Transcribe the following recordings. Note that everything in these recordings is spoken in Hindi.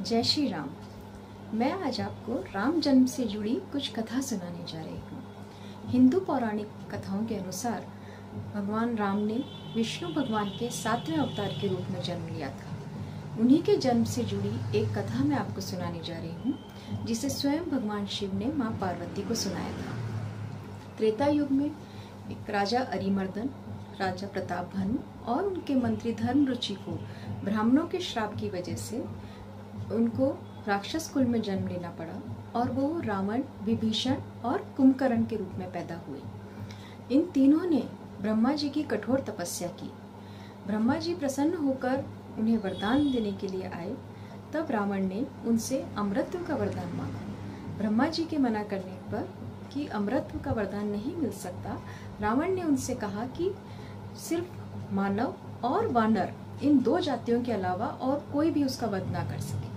जय श्री राम। मैं आज आपको राम जन्म से जुड़ी कुछ कथा सुनाने जा रही हूँ। हिंदू पौराणिक कथाओं के अनुसार भगवान राम ने विष्णु भगवान के 7वें अवतार के रूप में जन्म लिया था। उन्हीं के जन्म से जुड़ी एक कथा मैं आपको सुनाने जा रही हूँ, जिसे स्वयं भगवान शिव ने माँ पार्वती को सुनाया था। त्रेता युग में एक राजा अरिमर्दन, राजा प्रताप भानु और उनके मंत्री धर्मरुचि को ब्राह्मणों के श्राप की वजह से उनको राक्षस कुल में जन्म लेना पड़ा और वो रावण, विभीषण और कुंभकर्ण के रूप में पैदा हुए। इन तीनों ने ब्रह्मा जी की कठोर तपस्या की। ब्रह्मा जी प्रसन्न होकर उन्हें वरदान देने के लिए आए। तब रावण ने उनसे अमृतत्व का वरदान मांगा। ब्रह्मा जी के मना करने पर कि अमृतत्व का वरदान नहीं मिल सकता, रावण ने उनसे कहा कि सिर्फ मानव और वानर, इन 2 जातियों के अलावा और कोई भी उसका वध ना कर सके।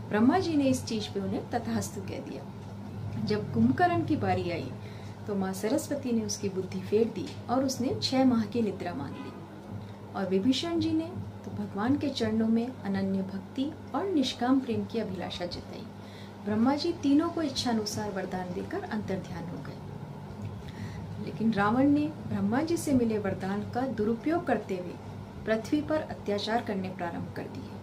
ब्रह्मा जी ने इस चीज पे उन्हें तथास्तु कह दिया। जब कुंभकर्ण की बारी आई तो माँ सरस्वती ने उसकी बुद्धि फेर दी और उसने 6 माह की निद्रा मान ली। और विभीषण जी ने तो भगवान के चरणों में अनन्य भक्ति और निष्काम प्रेम की अभिलाषा जताई। ब्रह्मा जी तीनों को इच्छानुसार वरदान देकर अंतर्ध्यान हो गए। लेकिन रावण ने ब्रह्मा जी से मिले वरदान का दुरुपयोग करते हुए पृथ्वी पर अत्याचार करने प्रारंभ कर दिए।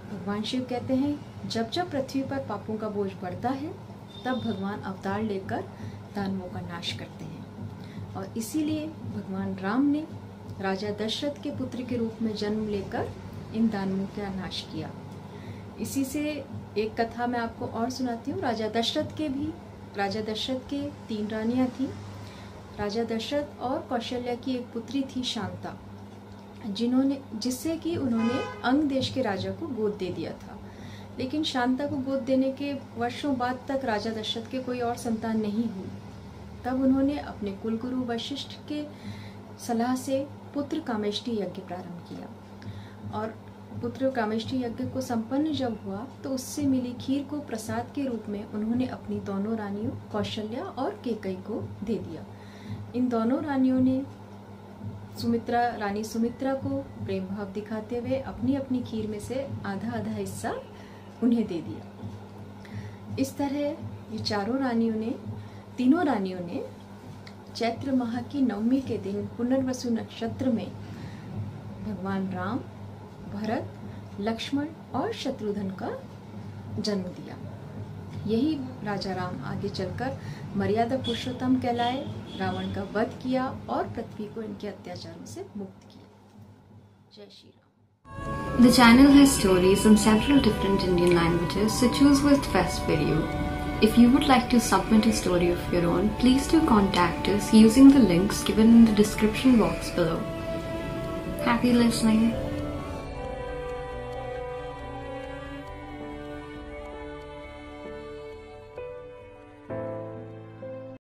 भगवान शिव कहते हैं, जब जब पृथ्वी पर पापों का बोझ बढ़ता है तब भगवान अवतार लेकर दानवों का नाश करते हैं। और इसीलिए भगवान राम ने राजा दशरथ के पुत्र के रूप में जन्म लेकर इन दानवों का नाश किया। इसी से एक कथा मैं आपको और सुनाती हूँ। राजा दशरथ के 3 रानियां थीं। राजा दशरथ और कौशल्या की एक पुत्री थी शांता, जिससे कि उन्होंने अंग देश के राजा को गोद दे दिया था। लेकिन शांता को गोद देने के वर्षों बाद तक राजा दशरथ के कोई और संतान नहीं हुई। तब उन्होंने अपने कुलगुरु वशिष्ठ के सलाह से पुत्र कामेष्टि यज्ञ प्रारंभ किया। और पुत्र कामेष्टि यज्ञ को संपन्न जब हुआ तो उससे मिली खीर को प्रसाद के रूप में उन्होंने अपनी दोनों रानियों कौशल्या और केकई को दे दिया। इन दोनों रानियों ने रानी सुमित्रा को प्रेम भाव दिखाते हुए अपनी अपनी खीर में से आधा आधा हिस्सा उन्हें दे दिया। इस तरह ये तीनों रानियों ने चैत्र माह की नवमी के दिन पुनर्वसु नक्षत्र में भगवान राम, भरत, लक्ष्मण और शत्रुघ्न का जन्म दिया। यही राजा राम आगे चलकर मर्यादा पुरुषोत्तम कहलाए, रावण का वध किया और पृथ्वी को इनके अत्याचारों से मुक्त किया। जय Shri Ram. The channel has stories in several different Indian languages, so choose what's best for you. If you would like to submit a story of your own, please do contact us using the links given in the description box below. Happy listening.